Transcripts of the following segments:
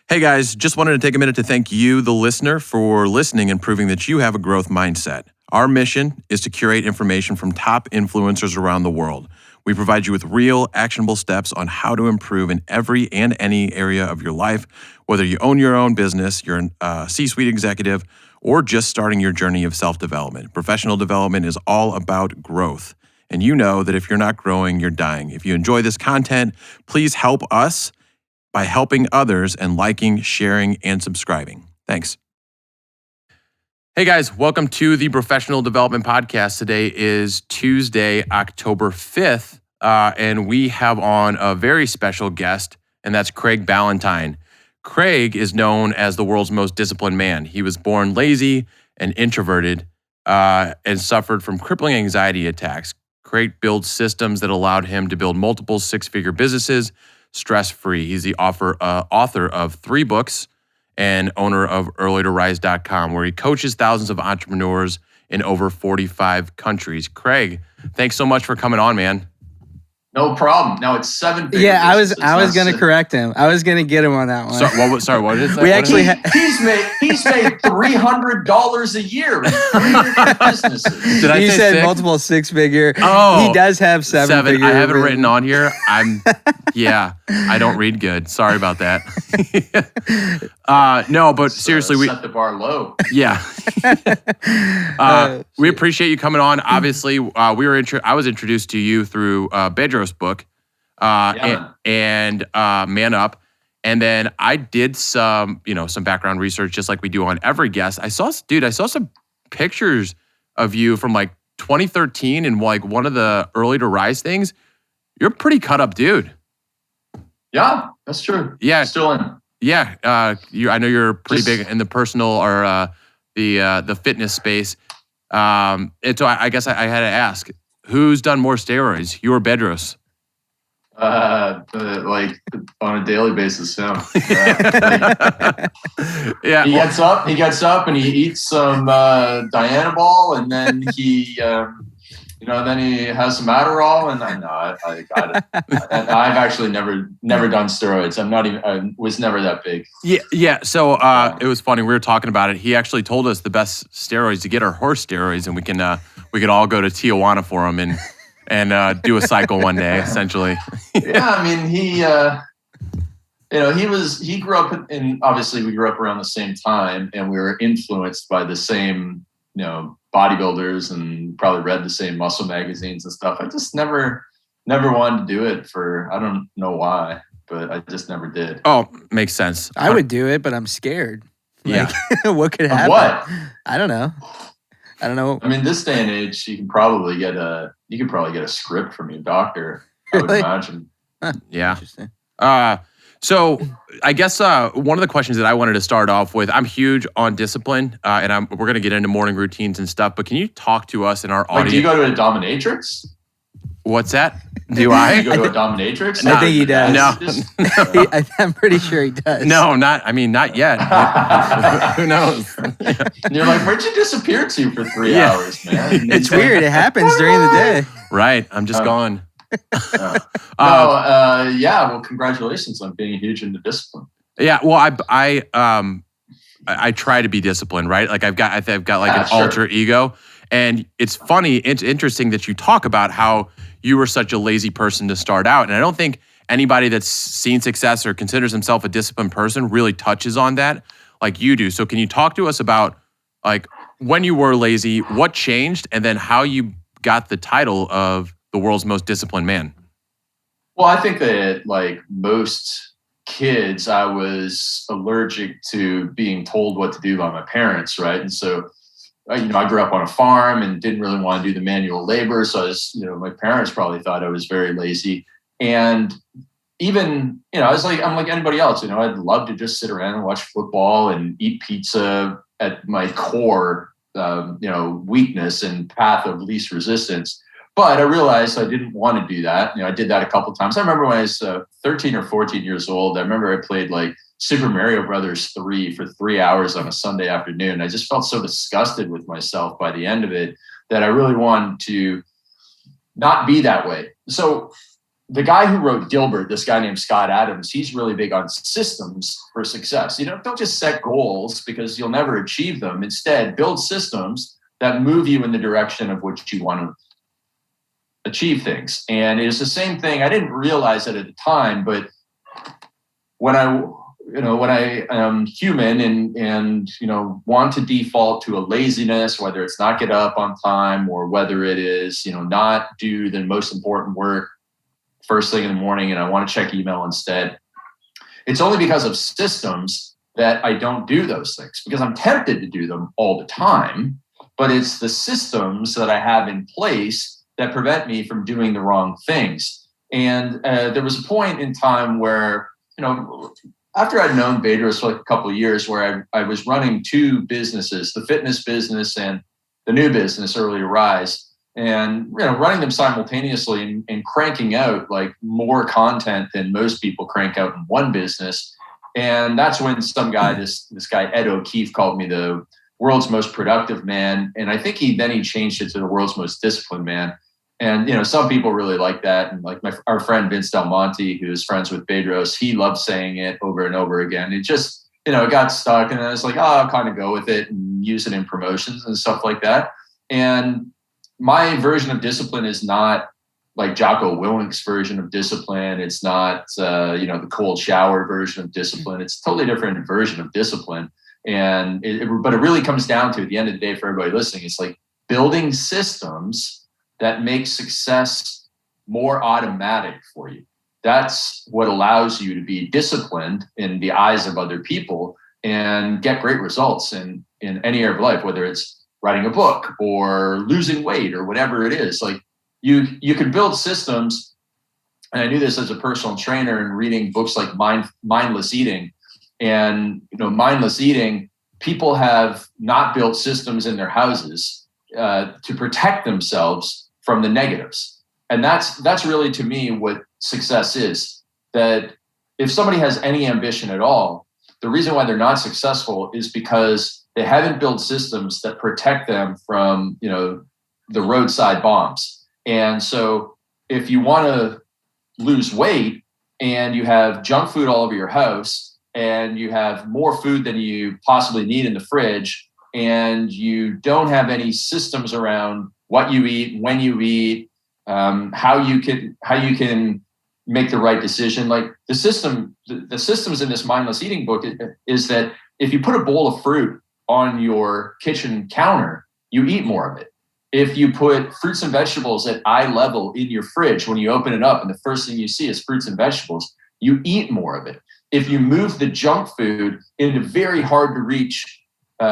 Hey guys, just wanted to take a minute to thank you, the listener, for listening and proving that you have a growth mindset. Our mission is to curate information from top influencers around the world. We provide you with real, actionable steps on how to improve in every and any area of your life, whether you own your own business, you're a C-suite executive, or just starting your journey of self-development. Professional development is all about growth. And you know that if you're not growing, you're dying. If you enjoy this content, please help us by helping others and liking, sharing, and subscribing. Thanks. Hey guys, welcome to the Professional Development Podcast. Today is Tuesday, October 5th, and we have on a very special guest, and that's Craig Ballantyne. Craig is known as the world's most disciplined man. He was born lazy and introverted and suffered from crippling anxiety attacks. Craig builds systems that allowed him to build multiple six-figure businesses stress-free. He's the author of 3 books and owner of earlytorise.com, where he coaches thousands of entrepreneurs in over 45 countries. Craig, thanks so much for coming on, man. No problem. Now it's 7 figures. Yeah, I was going to correct him. I was going to get him on that one. Sorry, what did it say? We actually he's made $300 a year in 3 different businesses. Did I you say said 6? multiple 6-figure. Oh, he does have 7 figure. I have it written on here. I don't read good. Sorry about that. No, but seriously, we set the bar low. Yeah. We appreciate you coming on. Obviously, I was introduced to you through Bedros' book, and Man Up. And then I did some background research, just like we do on every guest. I saw some pictures of you from like 2013 and like one of the Early to Rise things. You're a pretty cut up dude. Yeah, that's true. Yeah. Still in. Yeah. I know you're pretty big in the personal or the fitness space. And so I guess I had to ask, who's done more steroids, you or Bedros? Like on a daily basis, yeah. Yeah. He gets up and he eats some Dianabol, and then he then he has some Adderall, and I got it. I've actually never done steroids. I was never that big. Yeah. So it was funny. We were talking about it. He actually told us the best steroids to get are horse steroids, and we could all go to Tijuana for them and do a cycle one day, essentially. Yeah, I mean he grew up obviously we grew up around the same time, and we were influenced by the same bodybuilders and probably read the same muscle magazines and stuff. I just never wanted to do it I don't know why, but I just never did. Oh, makes sense. I would do it, but I'm scared. Yeah. What could happen? What? I don't know. I mean, this day and age, you could probably get a script from your doctor, I would imagine. Yeah. Interesting. So I guess one of the questions that I wanted to start off with, I'm huge on discipline, and we're going to get into morning routines and stuff, but can you talk to us and our audience? Do you go to a dominatrix? What's that? Do I? Do you go to a dominatrix? I think he does. No. I'm pretty sure he does. No, not yet. Who knows? And you're like, where'd you disappear to for 3 hours, man? It's weird. It happens during the day. Right. I'm just gone. Well, congratulations on being huge into discipline. Yeah, well, I try to be disciplined, right? Like I've got like an alter ego, and it's funny, it's interesting that you talk about how you were such a lazy person to start out, and I don't think anybody that's seen success or considers himself a disciplined person really touches on that like you do. So can you talk to us about like when you were lazy, what changed, and then how you got the title of the world's most disciplined man? Well, I think that like most kids, I was allergic to being told what to do by my parents, right? And so, I grew up on a farm and didn't really want to do the manual labor. So my parents probably thought I was very lazy. And even, I'm like anybody else, I'd love to just sit around and watch football and eat pizza at my core, weakness and path of least resistance. But I realized I didn't want to do that. I did that a couple of times. I remember when I was 13 or 14 years old, I remember I played like Super Mario Brothers 3 for 3 hours on a Sunday afternoon. I just felt so disgusted with myself by the end of it that I really wanted to not be that way. So the guy who wrote Dilbert, this guy named Scott Adams, he's really big on systems for success. Don't just set goals because you'll never achieve them. Instead, build systems that move you in the direction of which you want to achieve things. And it's the same thing. I didn't realize it at the time, but when I am human and want to default to a laziness, whether it's not get up on time or whether it is, not do the most important work first thing in the morning and I want to check email instead. It's only because of systems that I don't do those things, because I'm tempted to do them all the time, but it's the systems that I have in place that prevent me from doing the wrong things. And there was a point in time where, after I'd known Bedros for like a couple of years, where I was running two businesses, the fitness business and the new business, Early to Rise, and running them simultaneously and cranking out like more content than most people crank out in one business. And that's when some guy, this guy Ed O'Keefe, called me the world's most productive man. And I think he changed it to the world's most disciplined man. And some people really like that. And like our friend Vince Del Monte, who is friends with Bedros, he loved saying it over and over again. It just it got stuck, and I was like, I'll kind of go with it and use it in promotions and stuff like that. And my version of discipline is not like Jocko Willink's version of discipline. It's not, the cold shower version of discipline. It's a totally different version of discipline. And but it really comes down to, at the end of the day, for everybody listening, it's like building systems that make success more automatic for you. That's what allows you to be disciplined in the eyes of other people and get great results in any area of life, whether it's writing a book or losing weight or whatever it is. Like you can build systems. And I knew this as a personal trainer and reading books like Mindless Eating. And, mindless eating, people have not built systems in their houses to protect themselves from the negatives. And that's really, to me, what success is. That if somebody has any ambition at all, the reason why they're not successful is because they haven't built systems that protect them from, the roadside bombs. And so if you want to lose weight and you have junk food all over your house and you have more food than you possibly need in the fridge, and you don't have any systems around what you eat, when you eat, how you can make the right decision. Like the systems in this mindless eating book is that if you put a bowl of fruit on your kitchen counter, you eat more of it. If you put fruits and vegetables at eye level in your fridge, when you open it up and the first thing you see is fruits and vegetables, you eat more of it. If you move the junk food into very hard to reach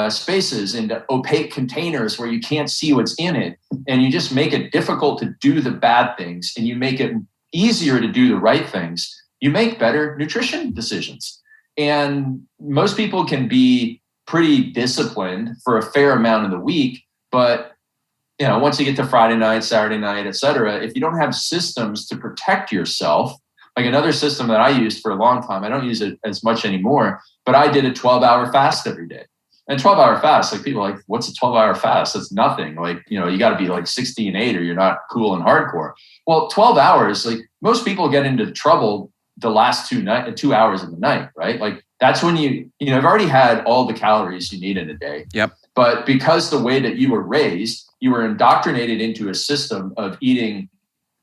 spaces, into opaque containers where you can't see what's in it, and you just make it difficult to do the bad things and you make it easier to do the right things, you make better nutrition decisions. And most people can be pretty disciplined for a fair amount of the week, but once you get to Friday night, Saturday night, et cetera, if you don't have systems to protect yourself, like another system that I used for a long time, I don't use it as much anymore, but I did a 12-hour fast every day. And 12-hour fast, like people are like, what's a 12-hour fast? That's nothing. Like, you got to be like 60-8 or you're not cool and hardcore. Well, 12 hours, like most people get into trouble the last 2 hours of the night, right? Like that's when you've already had all the calories you need in a day. Yep. But because the way that you were raised, you were indoctrinated into a system of eating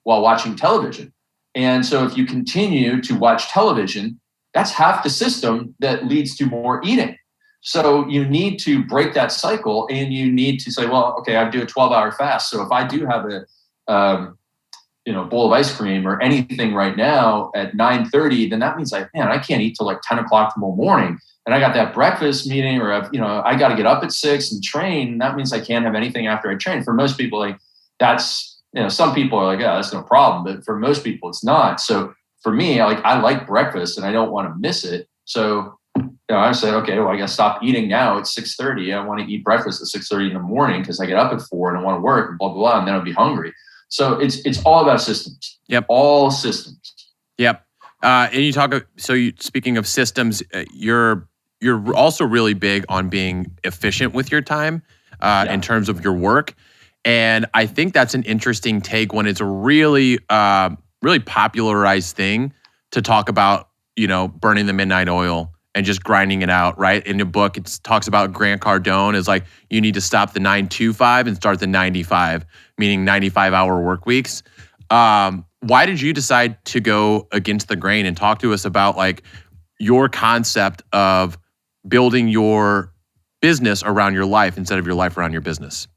while watching television. And so if you continue to watch television, that's half the system that leads to more eating. So you need to break that cycle, and you need to say, well, okay, I do a 12-hour fast. So if I do have a bowl of ice cream or anything right now at 9:30, then that means I can't eat till like 10 o'clock tomorrow morning. And I got that breakfast meeting, or I got to get up at 6 and train. That means I can't have anything after I train. For most people, like that's, some people are like, yeah, that's no problem. But for most people, it's not. So for me, I like breakfast and I don't want to miss it. So I said, okay, well, I got to stop eating now at 6:30. I want to eat breakfast at 6:30 in the morning because I get up at 4 and I want to work and blah, blah, blah. And then I'll be hungry. So it's all about systems. Yep. All systems. Yep. And you talk, speaking of systems, you're also really big on being efficient with your time in terms of your work. And I think that's an interesting take when it's really really popularized thing to talk about, burning the midnight oil and just grinding it out, right? In the book, it talks about Grant Cardone as like, you need to stop the 9-to-5 and start the 95, meaning 95-hour work weeks. Why did you decide to go against the grain, and talk to us about like your concept of building your business around your life instead of your life around your business?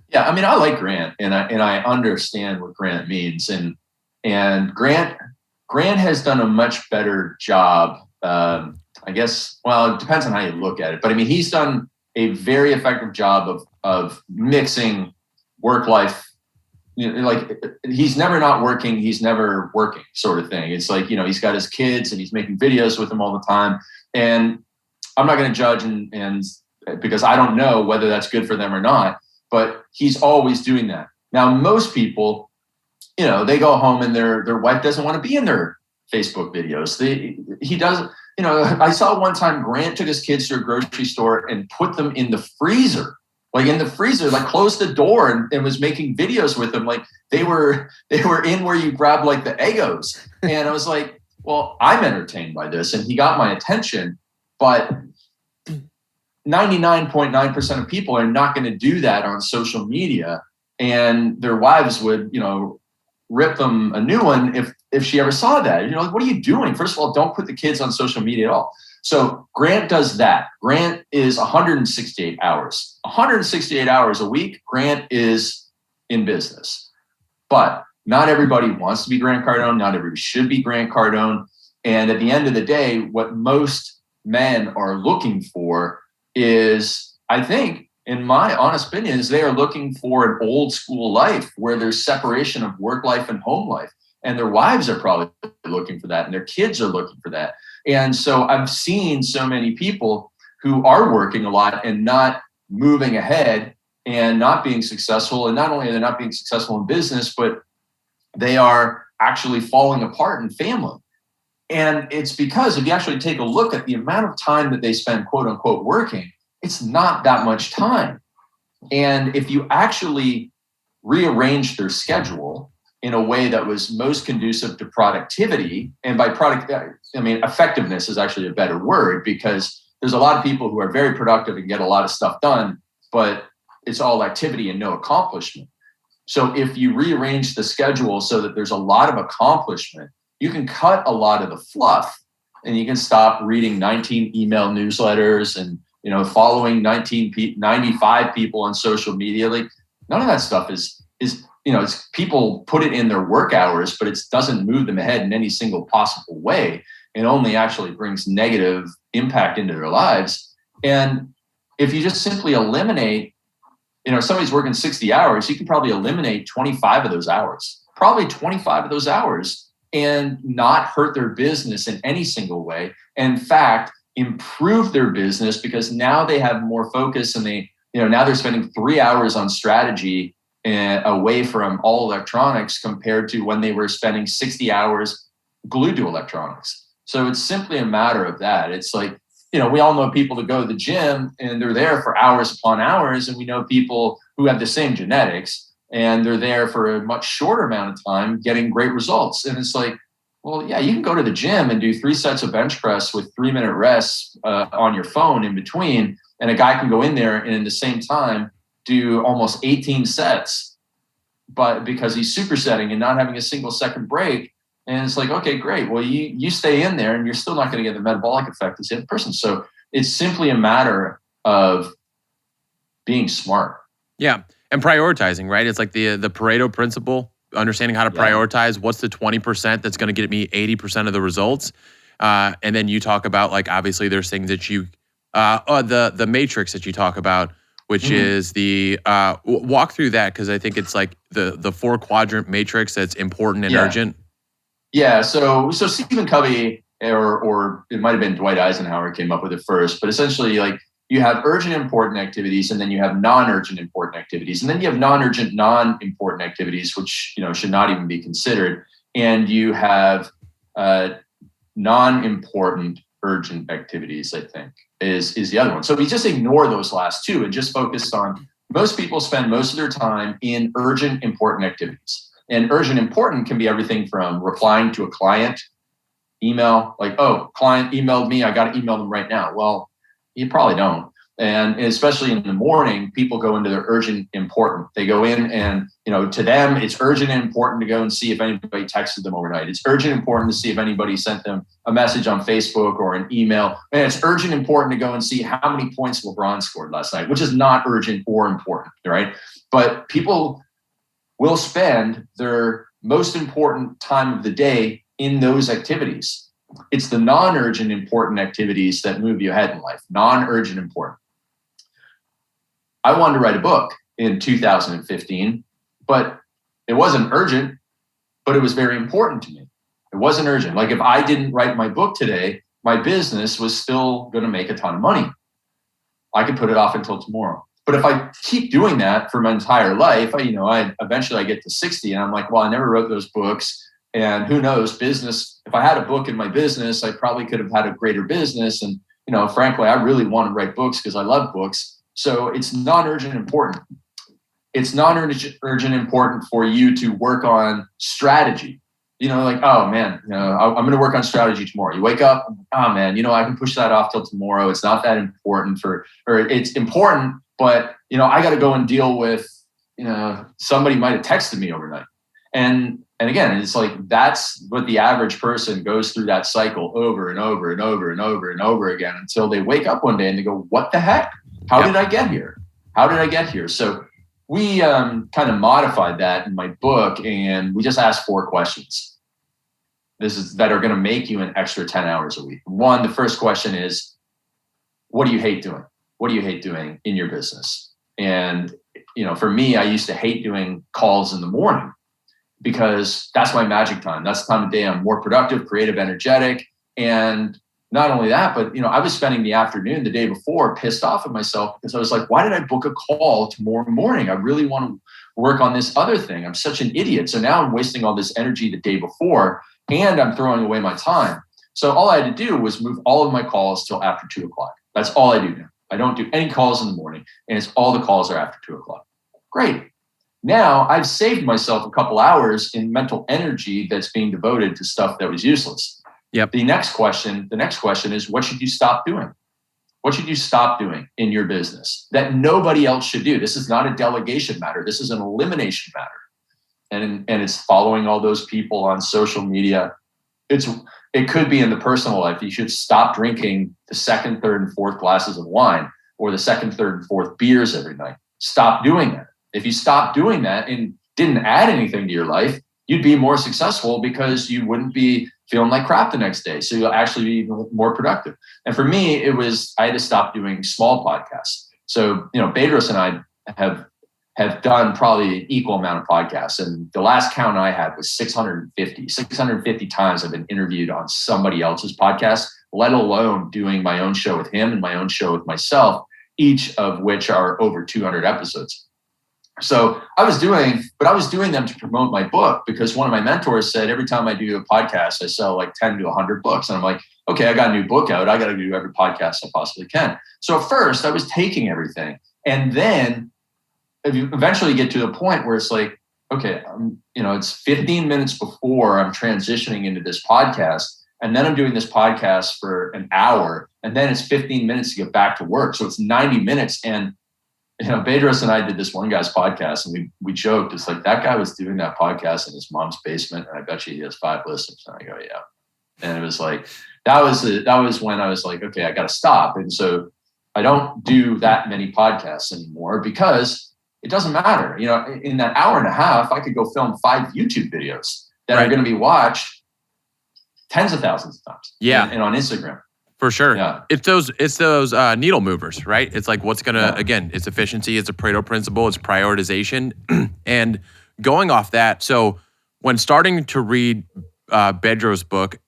Yeah, I mean, I like Grant, and I understand what Grant means, and Grant has done a much better job. I guess, well, it depends on how you look at it, but I mean, he's done a very effective job of mixing work life. Like, he's never not working, he's never working, sort of thing. It's like, he's got his kids and he's making videos with them all the time, and I'm not going to judge and because I don't know whether that's good for them or not, but he's always doing that. Now, most people, they go home and their wife doesn't want to be in their Facebook videos. He doesn't. I saw one time Grant took his kids to a grocery store and put them in the freezer, like closed the door and was making videos with them. Like they were in where you grab like the Eggos. And I was like, well, I'm entertained by this. And he got my attention, but 99.9% of people are not going to do that on social media. And their wives would, rip them a new one if she ever saw that. Like, what are you doing? First of all, don't put the kids on social media at all. So Grant does that. Grant is 168 hours. 168 hours a week, Grant is in business. But not everybody wants to be Grant Cardone. Not everybody should be Grant Cardone. And at the end of the day, what most men are looking for is, I think, in my honest opinion, is they are looking for an old school life where there's separation of work life and home life. And their wives are probably looking for that, and their kids are looking for that. And so I've seen so many people who are working a lot and not moving ahead and not being successful. And not only are they not being successful in business, but they are actually falling apart in family. And it's because if you actually take a look at the amount of time that they spend, quote unquote, working, it's not that much time. And if you actually rearrange their schedule in a way that was most conducive to productivity, and by effectiveness is actually a better word, because there's a lot of people who are very productive and get a lot of stuff done, but it's all activity and no accomplishment. So if you rearrange the schedule so that there's a lot of accomplishment, you can cut a lot of the fluff, and you can stop reading 19 email newsletters and following 95 people on social media. Like, none of that stuff is it's people put it in their work hours, but it doesn't move them ahead in any single possible way. It only actually brings negative impact into their lives. And if you just simply eliminate, if somebody's working 60 hours, you can probably eliminate 25 of those hours, and not hurt their business in any single way. In fact, improve their business, because now they have more focus, and now they're spending 3 hours on strategy away from all electronics compared to when they were spending 60 hours glued to electronics. So it's simply a matter of that. It's like, we all know people that go to the gym and they're there for hours upon hours. And we know people who have the same genetics and they're there for a much shorter amount of time getting great results. And it's like, well, yeah, you can go to the gym and do 3 sets of bench press with 3-minute rests on your phone in between. And a guy can go in there and in the same time do almost 18 sets, but because he's supersetting and not having a single second break. And it's like, okay, great. Well, you stay in there and you're still not going to get the metabolic effect as the other person. So it's simply a matter of being smart. Yeah. And prioritizing, right? It's like the Pareto principle, understanding how to prioritize. What's the 20% that's going to get me 80% of the results? And then you talk about, like, obviously there's things that you, the matrix that you talk about, which is the, walk through that, because I think it's like the 4-quadrant matrix that's important and urgent. Yeah. So Stephen Covey, or it might have been Dwight Eisenhower came up with it first, but essentially, like, you have urgent important activities, and then you have non-urgent important activities, and then you have non-urgent non-important activities, which should not even be considered, and you have non-important urgent activities, I think, is the other one. So we just ignore those last two and just focus on, most people spend most of their time in urgent important activities. And urgent important can be everything from replying to a client email, like, oh, client emailed me, I got to email them right now. Well, you probably don't. And especially in the morning, people go into their urgent important. They go in and, to them, it's urgent and important to go and see if anybody texted them overnight. It's urgent and important to see if anybody sent them a message on Facebook or an email. And it's urgent and important to go and see how many points LeBron scored last night, which is not urgent or important, right? But people will spend their most important time of the day in those activities. It's the non-urgent important activities that move you ahead in life, non-urgent important. I wanted to write a book in 2015, but it wasn't urgent, but it was very important to me. It wasn't urgent. Like if I didn't write my book today, my business was still going to make a ton of money. I could put it off until tomorrow. But if I keep doing that for my entire life, I eventually get to 60 and I'm like, well, I never wrote those books. And who knows, business, if I had a book in my business, I probably could have had a greater business. And, frankly, I really want to write books because I love books. So it's non-urgent important. It's non-urgent important for you to work on strategy. Like, oh man, I'm going to work on strategy tomorrow. You wake up, oh man, I can push that off till tomorrow. It's not that important or it's important, but I got to go and deal with, somebody might have texted me overnight. And again, it's like, that's what the average person goes through that cycle over and over and over and over and over again until they wake up one day and they go, what the heck? How did I get here? How did I get here? So we kind of modified that in my book, and we just asked 4 questions. That are going to make you an extra 10 hours a week. One, the first question is, what do you hate doing? What do you hate doing in your business? And, for me, I used to hate doing calls in the morning because that's my magic time. That's the time of day I'm more productive, creative, energetic. And not only that, but, I was spending the afternoon the day before pissed off at myself because I was like, why did I book a call tomorrow morning? I really want to work on this other thing. I'm such an idiot. So now I'm wasting all this energy the day before and I'm throwing away my time. So all I had to do was move all of my calls till after 2 o'clock. That's all I do now. I don't do any calls in the morning, and it's all the calls are after 2 o'clock. Great. Now I've saved myself a couple hours in mental energy that's being devoted to stuff that was useless. Yep. The next question is, what should you stop doing? What should you stop doing in your business that nobody else should do? This is not a delegation matter. This is an elimination matter. And it's following all those people on social media. It could be in the personal life. You should stop drinking the 2nd, 3rd, and 4th glasses of wine or the 2nd, 3rd, and 4th beers every night. Stop doing that. If you stop doing that and didn't add anything to your life, you'd be more successful because you wouldn't be feeling like crap the next day. So you'll actually be even more productive. And for me, I had to stop doing small podcasts. So, Bedros and I have done probably an equal amount of podcasts. And the last count I had was 650 times I've been interviewed on somebody else's podcast, let alone doing my own show with him and my own show with myself, each of which are over 200 episodes. So I was doing them to promote my book because one of my mentors said, every time I do a podcast, I sell like 10 to 100 books. And I'm like, okay, I got a new book out. I got to do every podcast I possibly can. So at first I was taking everything. And then you eventually get to the point where it's like, okay, it's 15 minutes before I'm transitioning into this podcast. And then I'm doing this podcast for an hour. And then it's 15 minutes to get back to work. So it's 90 minutes. And Bedros and I did this one guy's podcast, and we joked. It's like, that guy was doing that podcast in his mom's basement, and I bet you he has 5 listeners. And I go, yeah. And it was like, that was when I was like, okay, I got to stop. And so I don't do that many podcasts anymore because it doesn't matter. In that hour and a half, I could go film 5 YouTube videos that are going to be watched tens of thousands of times. Yeah. And on Instagram. For sure. Yeah. It's those needle movers, right? It's like what's going to, again, it's efficiency, it's a Pareto principle, it's prioritization. And going off that, so when starting to read Bedros' book,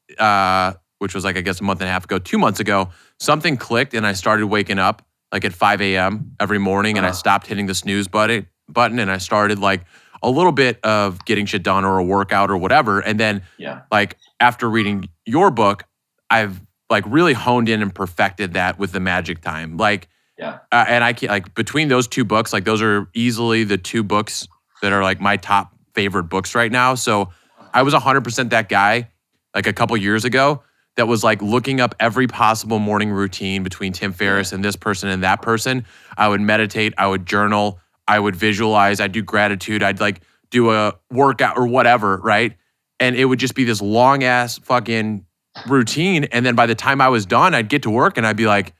which was like, I guess, a month and a half ago, 2 months ago, something clicked and I started waking up like at 5 a.m. every morning and I stopped hitting the snooze button and I started like a little bit of getting shit done or a workout or whatever. And then like after reading your book, I've like really honed in and perfected that with the magic time. Like, and I can't, like between those 2 books, like those are easily the 2 books that are like my top favorite books right now. So I was 100% that guy like a couple years ago that was like looking up every possible morning routine between Tim Ferriss and this person and that person. I would meditate, I would journal, I would visualize, I'd do gratitude, I'd like do a workout or whatever, right? And it would just be this long ass fucking routine. And then by the time I was done, I'd get to work and I'd be like,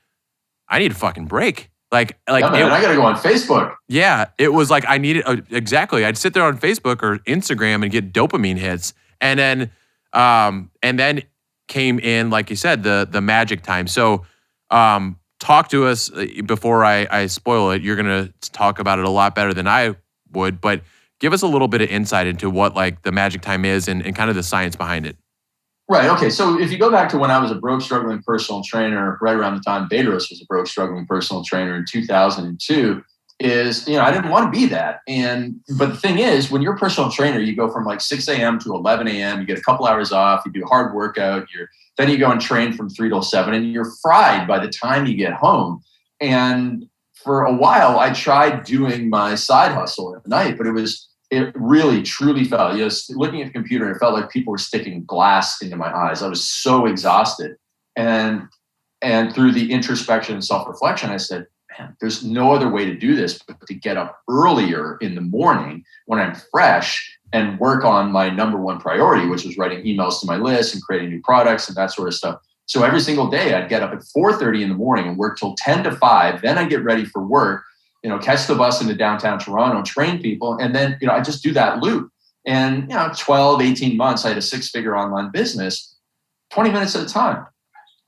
I need a fucking break. Like, yeah, man, I got to go on Facebook. Yeah, it was like I needed exactly. I'd sit there on Facebook or Instagram and get dopamine hits, and then came in, like you said, the magic time. So, talk to us before I spoil it. You're gonna talk about it a lot better than I would, but give us a little bit of insight into what like the magic time is and kind of the science behind it. Right. Okay. So if you go back to when I was a broke, struggling personal trainer, right around the time Bedros was a broke, struggling personal trainer in 2002, I didn't want to be that. But the thing is, when you're a personal trainer, you go from like 6 a.m. to 11 a.m., you get a couple hours off, you do a hard workout, then you go and train from 3 till 7, and you're fried by the time you get home. And for a while, I tried doing my side hustle at night, but it really, truly felt, looking at the computer, it felt like people were sticking glass into my eyes. I was so exhausted. And through the introspection and self-reflection, I said, man, there's no other way to do this but to get up earlier in the morning when I'm fresh and work on my number one priority, which was writing emails to my list and creating new products and that sort of stuff. So every single day I'd get up at 4:30 in the morning and work till 10 to 5. Then I get ready for work, catch the bus into downtown Toronto, train people. And then, I just do that loop. And, 12, 18 months, I had a 6-figure online business, 20 minutes at a time.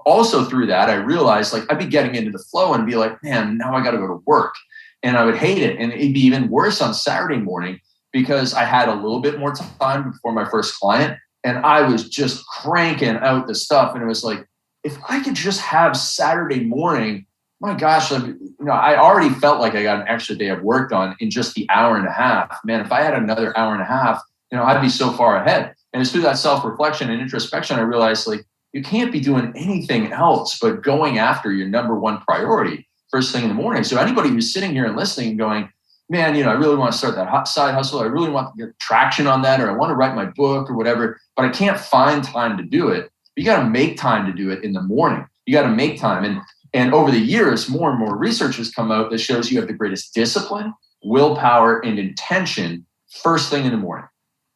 Also through that, I realized like I'd be getting into the flow and be like, man, now I got to go to work. And I would hate it. And it'd be even worse on Saturday morning because I had a little bit more time before my first client. And I was just cranking out the stuff. And it was like, if I could just have Saturday morning, my gosh, I already felt like I got an extra day of work done in just the hour and a half. Man, if I had another hour and a half, I'd be so far ahead. And it's through that self-reflection and introspection, I realized like, you can't be doing anything else but going after your number one priority first thing in the morning. So anybody who's sitting here and listening and going, man, I really want to start that side hustle. I really want to get traction on that, or I want to write my book or whatever, but I can't find time to do it. You got to make time to do it in the morning. You got to make time. And over the years, more and more research has come out that shows you have the greatest discipline, willpower, and intention first thing in the morning.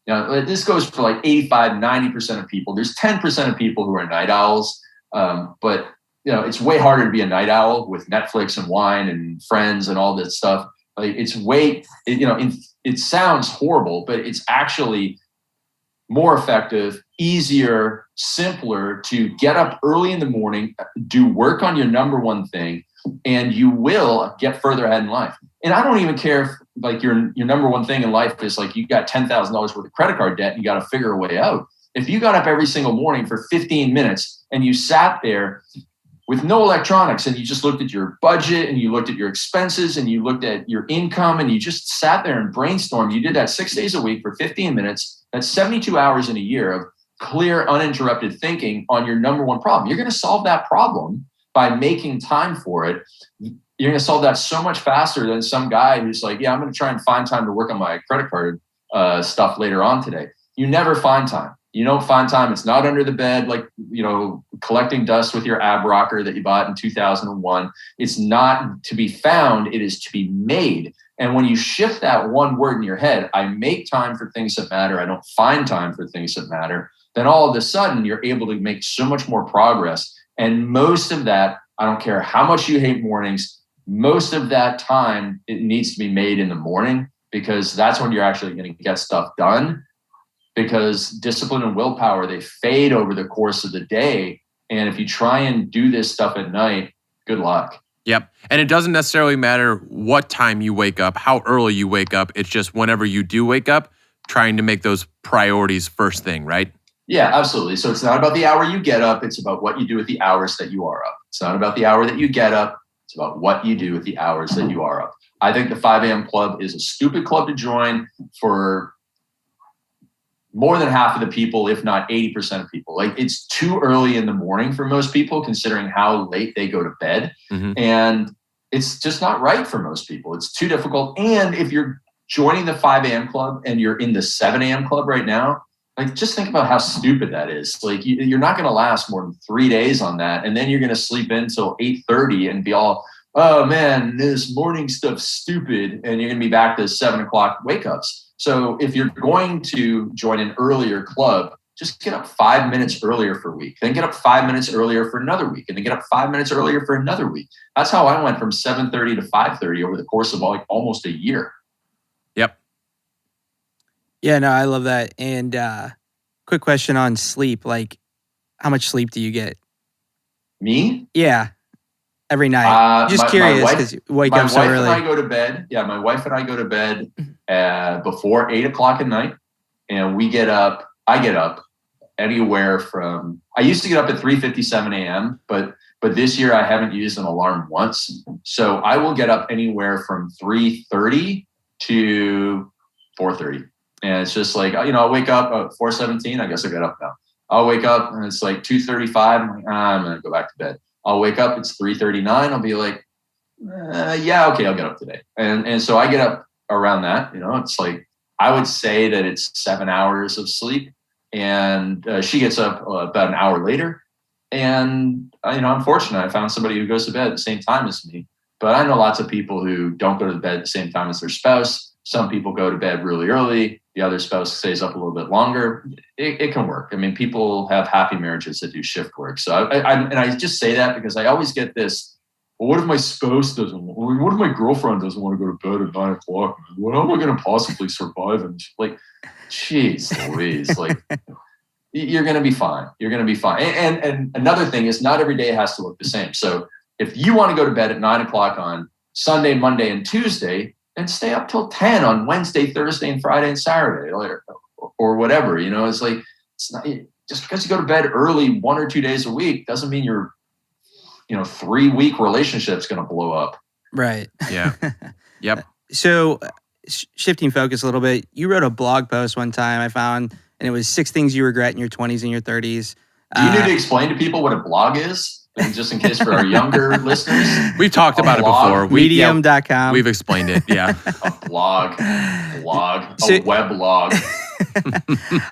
Now, this goes for like 85, 90% of people. There's 10% of people who are night owls. But it's way harder to be a night owl with Netflix and wine and friends and all that stuff. Like it sounds horrible, but it's actually more effective, easier, simpler to get up early in the morning, do work on your number one thing, and you will get further ahead in life. And I don't even care if like your number one thing in life is like you got $10,000 worth of credit card debt and you got to figure a way out. If you got up every single morning for 15 minutes and you sat there with no electronics and you just looked at your budget and you looked at your expenses and you looked at your income and you just sat there and brainstormed, you did that 6 days a week for 15 minutes, that's 72 hours in a year of clear, uninterrupted thinking on your number one problem. You're going to solve that problem by making time for it. You're going to solve that so much faster than some guy who's like, yeah, I'm going to try and find time to work on my credit card stuff later on today. You never find time. You don't find time. It's not under the bed, like, collecting dust with your ab rocker that you bought in 2001. It's not to be found. It is to be made. And when you shift that one word in your head, I make time for things that matter. I don't find time for things that matter. Then all of a sudden you're able to make so much more progress. And most of that, I don't care how much you hate mornings, most of that time, it needs to be made in the morning because that's when you're actually going to get stuff done. Because discipline and willpower, they fade over the course of the day. And if you try and do this stuff at night, good luck. Yep. And it doesn't necessarily matter what time you wake up, how early you wake up. It's just whenever you do wake up, trying to make those priorities first thing, right? Yeah, absolutely. So it's not about the hour you get up. It's about what you do with the hours that you are up. It's not about the hour that you get up. It's about what you do with the hours that you are up. I think the 5 a.m. club is a stupid club to join for more than half of the people, if not 80% of people. Like, it's too early in the morning for most people, considering how late they go to bed. Mm-hmm. And it's just not right for most people. It's too difficult. And if you're joining the 5 a.m. club and you're in the 7 a.m. club right now, like, just think about how stupid that is. Like, you're not going to last more than 3 days on that. And then you're going to sleep in till 8:30 and be all, oh man, this morning stuff's stupid. And you're going to be back to 7 o'clock wake ups. So if you're going to join an earlier club, just get up 5 minutes earlier for a week, then get up 5 minutes earlier for another week, and then get up 5 minutes earlier for another week. That's how I went from 7:30 to 5:30 over the course of like almost a year. Yep. Yeah, no, I love that. And quick question on sleep. Like, how much sleep do you get? Me? Yeah, every night. Just curious because you wake up so early. My wife and I go to bed. Yeah, my wife and I go to bed before 8 o'clock at night, and we get up. I get up anywhere from. I used to get up at 3:57 a.m., but this year I haven't used an alarm once, so I will get up anywhere from 3:30 to 4:30. And it's just like, I'll wake up at 4:17. I guess I got up now. I'll wake up and it's like 2:35. I'm like, I'm going to go back to bed. I'll wake up. It's 3:39. I'll be like, yeah, okay, I'll get up today. And so I get up around that. It's like, I would say that it's 7 hours of sleep. And she gets up about an hour later. And, I'm fortunate. I found somebody who goes to bed at the same time as me. But I know lots of people who don't go to bed at the same time as their spouse. Some people go to bed really early. The other spouse stays up a little bit longer. It can work. I mean, people have happy marriages that do shift work. So I just say that because I always get this, well, what if my spouse doesn't, what if my girlfriend doesn't want to go to bed at 9 o'clock? What am I going to possibly survive? And like, geez Louise, like, you're going to be fine. You're going to be fine. And another thing is not every day has to look the same. So if you want to go to bed at 9 o'clock on Sunday, Monday, and Tuesday, and stay up till 10 on Wednesday, Thursday, and Friday and Saturday, or whatever. It's like, it's not just because you go to bed early 1 or 2 days a week doesn't mean your 3-week relationship's going to blow up. Right. Yeah. Yep. So shifting focus a little bit, you wrote a blog post one time I found, and it was 6 things you regret in your 20s and your 30s. Do you need to explain to people what a blog is? And just in case for our younger listeners. We've talked about it before. Medium.com. We've explained it, yeah. A blog, a weblog.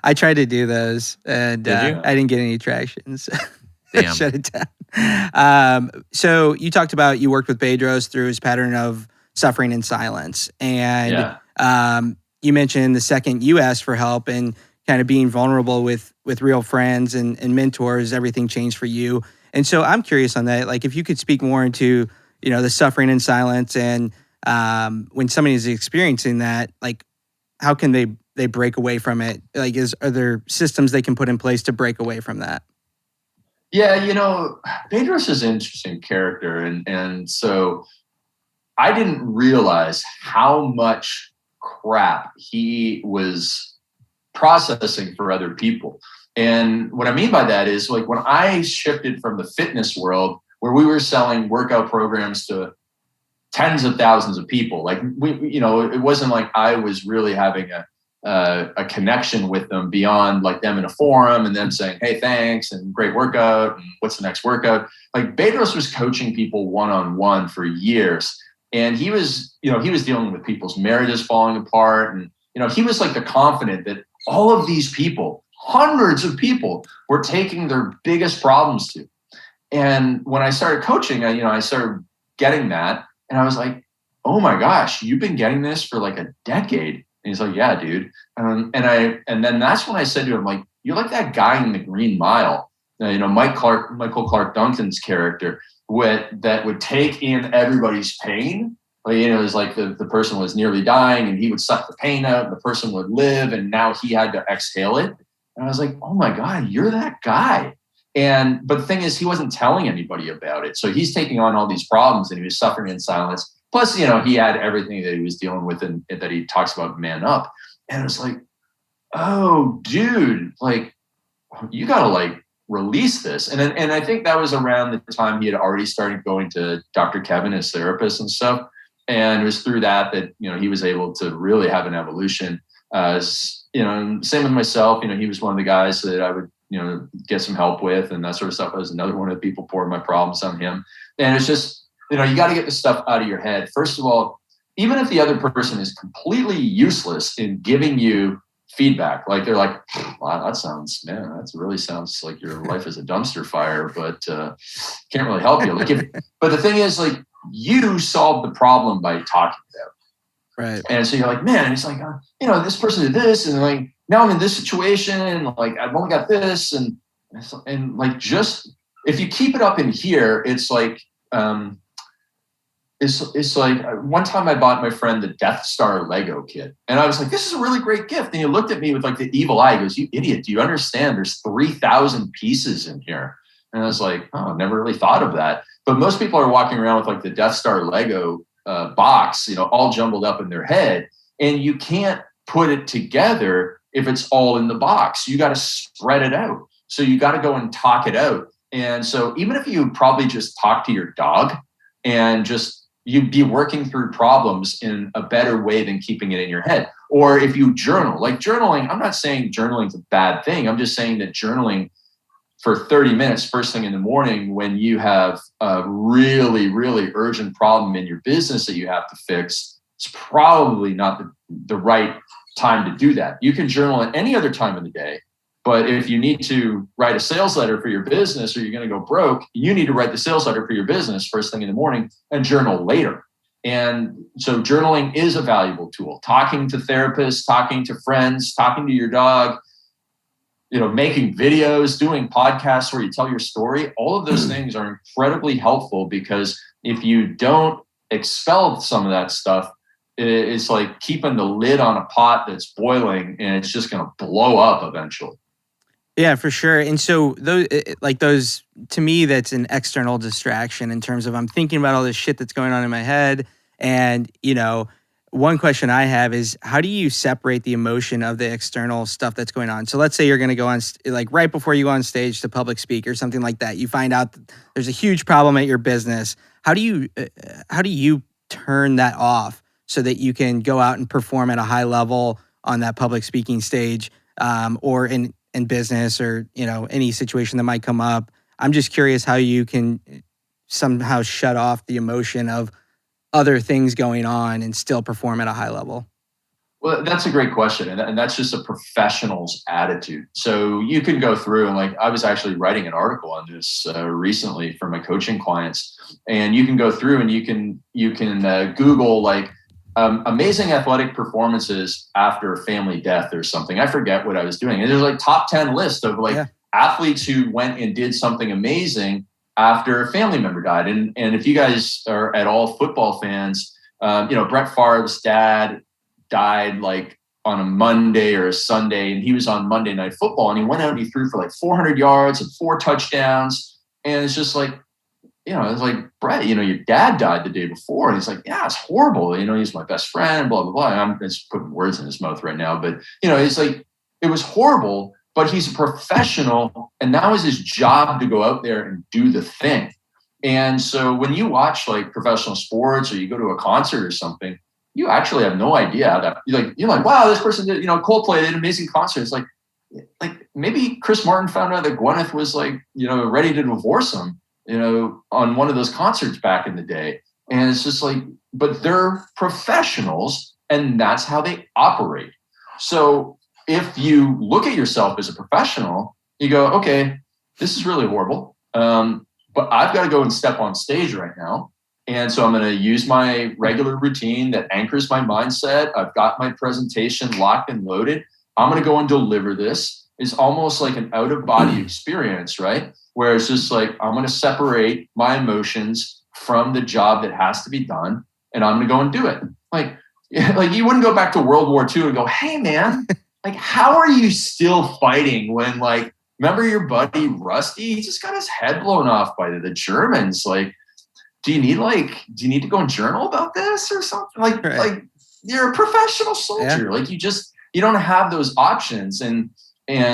I tried to do those, and I didn't get any traction, so I shut it down. So you talked about you worked with Bedros through his pattern of suffering in silence. And you mentioned the second you asked for help and kind of being vulnerable with real friends and mentors, everything changed for you. And so I'm curious on that, like if you could speak more into, the suffering in silence and when somebody is experiencing that, like how can they break away from it? Like are there systems they can put in place to break away from that? Yeah, Bedros is an interesting character. And so I didn't realize how much crap he was processing for other people. And what I mean by that is like when I shifted from the fitness world where we were selling workout programs to tens of thousands of people, like it wasn't like I was really having a connection with them beyond like them in a forum and them saying, hey, thanks and great workout and what's the next workout. Like Bedros was coaching people one-on-one for years. And he was dealing with people's marriages falling apart. And, he was like the confidant that all of these people, hundreds of people, were taking their biggest problems to. And when I started coaching, I started getting that. And I was like, oh my gosh, you've been getting this for like a decade. And he's like, yeah, dude. And then that's when I said to him, like, you're like that guy in the Green Mile, Michael Clark Duncan's character, that would take in everybody's pain. Like, it was like the person was nearly dying and he would suck the pain out and the person would live and now he had to exhale it. And I was like, oh my God, you're that guy. But the thing is, he wasn't telling anybody about it. So he's taking on all these problems and he was suffering in silence. Plus, he had everything that he was dealing with and that he talks about man up. And it was like, oh, dude, like, you got to like release this. And I think that was around the time he had already started going to Dr. Kevin, his therapist and stuff. And it was through that he was able to really have an evolution. Same with myself. He was one of the guys that I would, get some help with and that sort of stuff. I was another one of the people pouring my problems on him. And it's just, you got to get the stuff out of your head. First of all, even if the other person is completely useless in giving you feedback, like they're like, wow, that really sounds like your life is a dumpster fire, but can't really help you. But the thing is, like, you solved the problem by talking about it. Right. And so you're like, man, it's like, this person did this, and like now I'm in this situation, and like I've only got this, and like, just if you keep it up in here, it's like it's like one time I bought my friend the Death Star Lego kit, and I was like, this is a really great gift. And he looked at me with like the evil eye. He goes, you idiot, do you understand? There's 3,000 pieces in here. And I was like, oh, never really thought of that. But most people are walking around with like the Death Star Lego box, all jumbled up in their head. And you can't put it together if it's all in the box. You got to spread it out. So you got to go and talk it out. And so even if you probably just talk to your dog and you'd be working through problems in a better way than keeping it in your head. Or if you journal, like journaling, I'm not saying journaling's a bad thing. I'm just saying that journaling for 30 minutes first thing in the morning when you have a really, really urgent problem in your business that you have to fix, it's probably not the right time to do that. You can journal at any other time of the day. But if you need to write a sales letter for your business or you're going to go broke, you need to write the sales letter for your business first thing in the morning and journal later. And so journaling is a valuable tool. Talking to therapists, talking to friends, talking to your dog, making videos, doing podcasts where you tell your story. All of those things are incredibly helpful because if you don't expel some of that stuff, it's like keeping the lid on a pot that's boiling and it's just going to blow up eventually. Yeah, for sure. And so those, to me, that's an external distraction in terms of I'm thinking about all this shit that's going on in my head. And, one question I have is how do you separate the emotion of the external stuff that's going on? So let's say you're going to go on, like right before you go on stage to public speak or something like that, you find out that there's a huge problem at your business. How do you turn that off so that you can go out and perform at a high level on that public speaking stage, or in business or, any situation that might come up? I'm just curious how you can somehow shut off the emotion of other things going on and still perform at a high level. Well, that's a great question. And that's just a professional's attitude. So you can go through and I was actually writing an article on this recently for my coaching clients, and you can go through and you can Google amazing athletic performances after family death or something. I forget what I was doing. And there's top 10 list of athletes who went and did something amazing after a family member died. And if you guys are at all football fans, Brett Favre's dad died on a Monday or a Sunday, and he was on Monday Night Football, and he went out and he threw for 400 yards and 4 touchdowns. And it's just it's like, Brett, your dad died the day before. And he's like, yeah, it's horrible. He's my best friend, blah, blah, blah. I'm just putting words in his mouth right now. But, it's like, it was horrible, but he's a professional. And now is his job to go out there and do the thing. And so when you watch professional sports or you go to a concert or something, you actually have no idea how that, you're like, wow, this person did, Coldplay did an amazing concert. It's like maybe Chris Martin found out that Gwyneth was ready to divorce him, on one of those concerts back in the day. And it's just but they're professionals and that's how they operate. So if you look at yourself as a professional, you go, okay, this is really horrible. But I've got to go and step on stage right now. And so I'm going to use my regular routine that anchors my mindset. I've got my presentation locked and loaded. I'm going to go and deliver this. It's almost like an out-of-body experience, right? Where it's just I'm going to separate my emotions from the job that has to be done, and I'm going to go and do it. You wouldn't go back to World War II and go, hey, man, how are you still fighting when, remember your buddy Rusty? He just got his head blown off by the Germans. Do you need to go and journal about this or something? Right. You're a professional soldier. Yeah. You don't have those options. And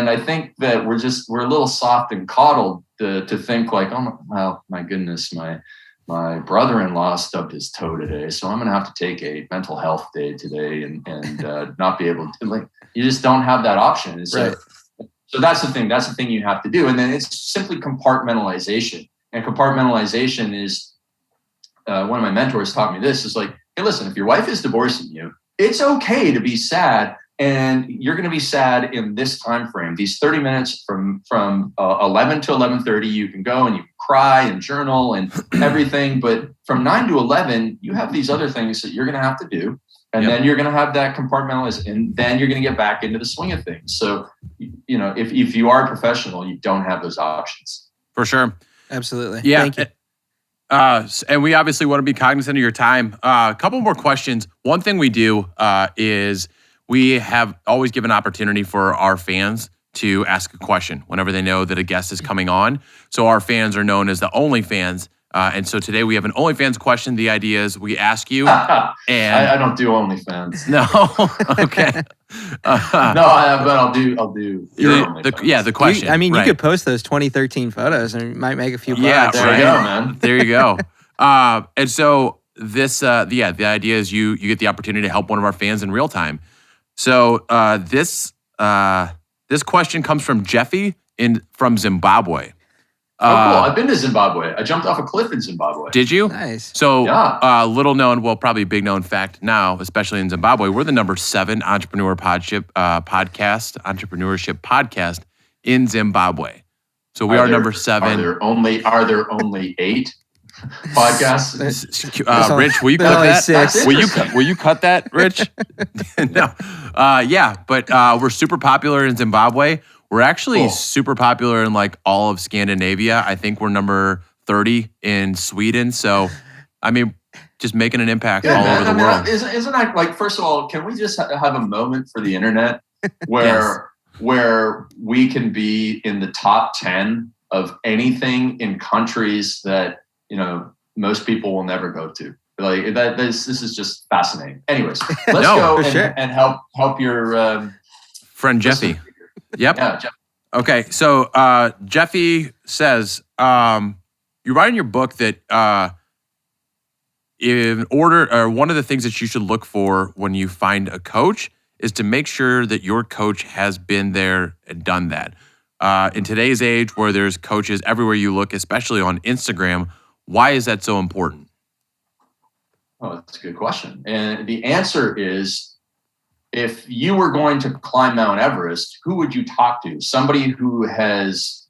I think that we're a little soft and coddled to think my goodness, my brother-in-law stubbed his toe today, so I'm going to have to take a mental health day today and not be able to, you just don't have that option. And so, right. So that's the thing. That's the thing you have to do. And then it's simply compartmentalization. And compartmentalization is, one of my mentors taught me this, is hey, listen, if your wife is divorcing you, it's okay to be sad. And you're going to be sad in this time frame, these 30 minutes from 11 to 11:30. You can go and you can cry and journal and everything. But from 9 to 11, you have these other things that you're going to have to do. And then you're going to have that compartmentalized, and then you're going to get back into the swing of things. So, if you are a professional, you don't have those options. For sure. Absolutely. Yeah. Thank you. And we obviously want to be cognizant of your time. A couple more questions. One thing we do is we have always given opportunity for our fans to ask a question whenever they know that a guest is coming on. So our fans are known as the Only Fans. And so today we have an OnlyFans question. The idea is we ask you, and I don't do OnlyFans. No, okay. But I'll do your OnlyFans. The question. You could post those 2013 photos and it might make a few bucks. Yeah, there you go, man. There you go. And so this, the idea is you get the opportunity to help one of our fans in real time. So this question comes from Jeffy from Zimbabwe. Cool. I've been to Zimbabwe. I jumped off a cliff in Zimbabwe. Did you? Nice. So, little known, well, probably big known fact now, especially in Zimbabwe, we're the number 7 entrepreneurship podcast in Zimbabwe. So we are number 7. Are there only 8 podcasts? Rich, will you cut that? 6. Will you cut that, Rich? No. But we're super popular in Zimbabwe. We're actually super popular in like all of Scandinavia. I think we're number 30 in Sweden. So, just making an impact all over the world. Isn't that like, first of all, can we just have a moment for the internet where we can be in the top 10 of anything in countries that, most people will never go to? Like that, this is just fascinating. Anyways, let's go and help your friend Jeffy. Yep. Yeah, Jeff. Okay, so Jeffy says, you write in your book that one of the things that you should look for when you find a coach is to make sure that your coach has been there and done that. In today's age where there's coaches everywhere you look, especially on Instagram, why is that so important? Oh, that's a good question. And the answer is, if you were going to climb Mount Everest, who would you talk to? Somebody who has,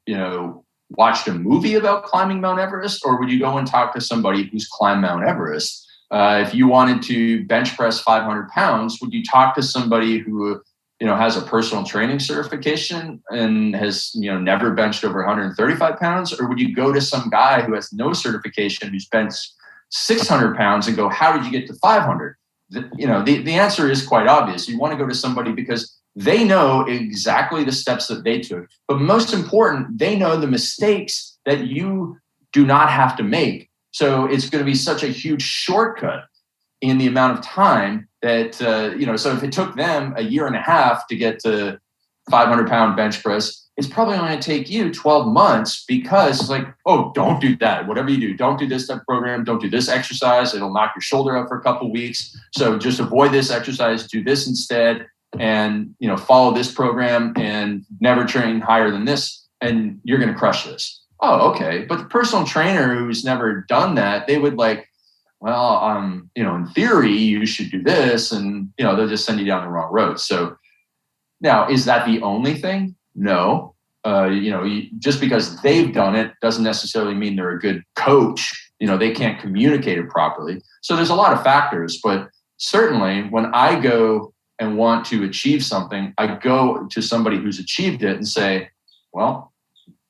watched a movie about climbing Mount Everest, or would you go and talk to somebody who's climbed Mount Everest? If you wanted to bench press 500 pounds, would you talk to somebody who, has a personal training certification and has, never benched over 135 pounds? Or would you go to some guy who has no certification, who's benched 600 pounds and go, how did you get to 500? The answer is quite obvious. You want to go to somebody because they know exactly the steps that they took. But most important, they know the mistakes that you do not have to make. So it's going to be such a huge shortcut in the amount of time that, so if it took them a year and a half to get to 500-pound bench press, it's probably only going to take you 12 months because it's like, oh, don't do that. Whatever you do, don't do this type of program. Don't do this exercise. It'll knock your shoulder out for a couple of weeks. So just avoid this exercise, do this instead, and, follow this program and never train higher than this, and you're going to crush this. Oh, okay. But the personal trainer who's never done that, they would like, well, in theory, you should do this, and, they'll just send you down the wrong road. So now, is that the only thing? No. Just because they've done it doesn't necessarily mean they're a good coach. They can't communicate it properly. So there's a lot of factors, but certainly when I go and want to achieve something, I go to somebody who's achieved it and say, well,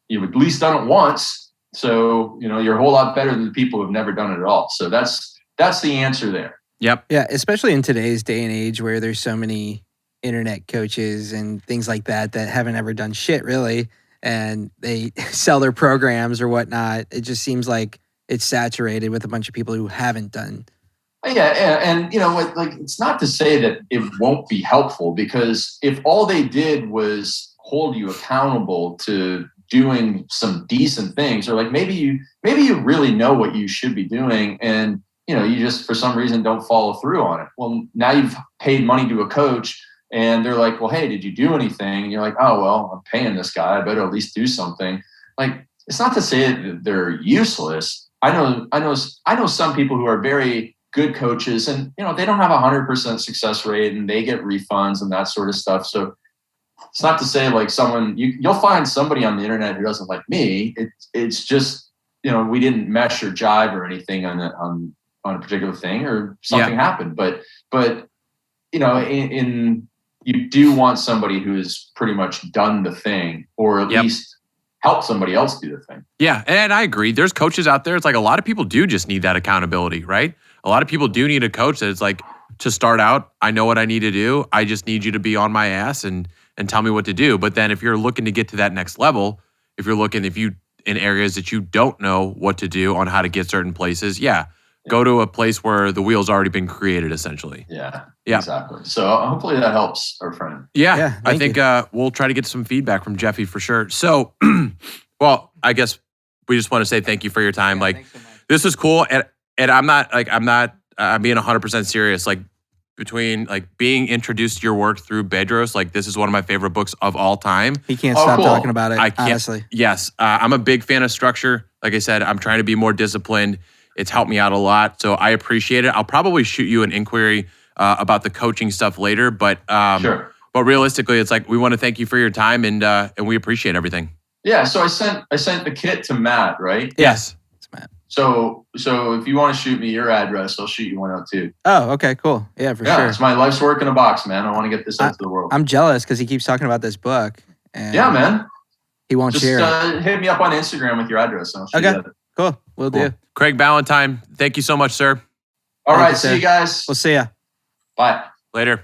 you've at least done it once. So, you're a whole lot better than the people who've never done it at all. So that's the answer there. Yep. Yeah. Especially in today's day and age where there's so many internet coaches and things like that haven't ever done shit really, and they sell their programs or whatnot. It just seems like it's saturated with a bunch of people who haven't done. Yeah, and it's not to say that it won't be helpful, because if all they did was hold you accountable to doing some decent things, or like maybe you really know what you should be doing, and you just for some reason don't follow through on it. Well, now you've paid money to a coach. And they're like, well, hey, did you do anything? And you're like, oh, well, I'm paying this guy. I better at least do something. Like, it's not to say that they're useless. I know some people who are very good coaches, and they don't have 100% success rate, and they get refunds and that sort of stuff. So it's not to say like you'll find somebody on the internet who doesn't like me. It's just we didn't mesh or jive or anything on a particular thing, or something happened. But you do want somebody who has pretty much done the thing, or at least help somebody else do the thing. Yeah, and I agree. There's coaches out there. It's like a lot of people do just need that accountability, right? A lot of people do need a coach that it's like, to start out, I know what I need to do. I just need you to be on my ass and tell me what to do. But then if you're looking to get to that next level, if you in areas that you don't know what to do on how to get certain places, go to a place where the wheel's already been created, essentially. Yeah, exactly. So hopefully that helps our friend. Yeah, I think we'll try to get some feedback from Jeffy for sure. So, well, I guess we just want to say thank you for your time. Like, so this was cool, and I'm being 100% serious. Like, between like being introduced to your work through Bedros, like this is one of my favorite books of all time. He can't stop talking about it. I can't. Honestly. Yes, I'm a big fan of structure. Like I said, I'm trying to be more disciplined. It's helped me out a lot, so I appreciate it. I'll probably shoot you an inquiry about the coaching stuff later, but sure. But realistically, it's like we want to thank you for your time, and we appreciate everything. Yeah. So I sent the kit to Matt, right? Yes. It's Matt. So if you want to shoot me your address, I'll shoot you one out too. Oh, okay, cool. Yeah, for sure. It's my life's work in a box, man. I want to get this out to the world. I'm jealous because he keeps talking about this book. And yeah, man. He won't share it. Hit me up on Instagram with your address, and I'll shoot you that. Cool. We'll do. Craig Ballantyne, thank you so much, sir. All right. See you guys. We'll see ya. Bye. Later.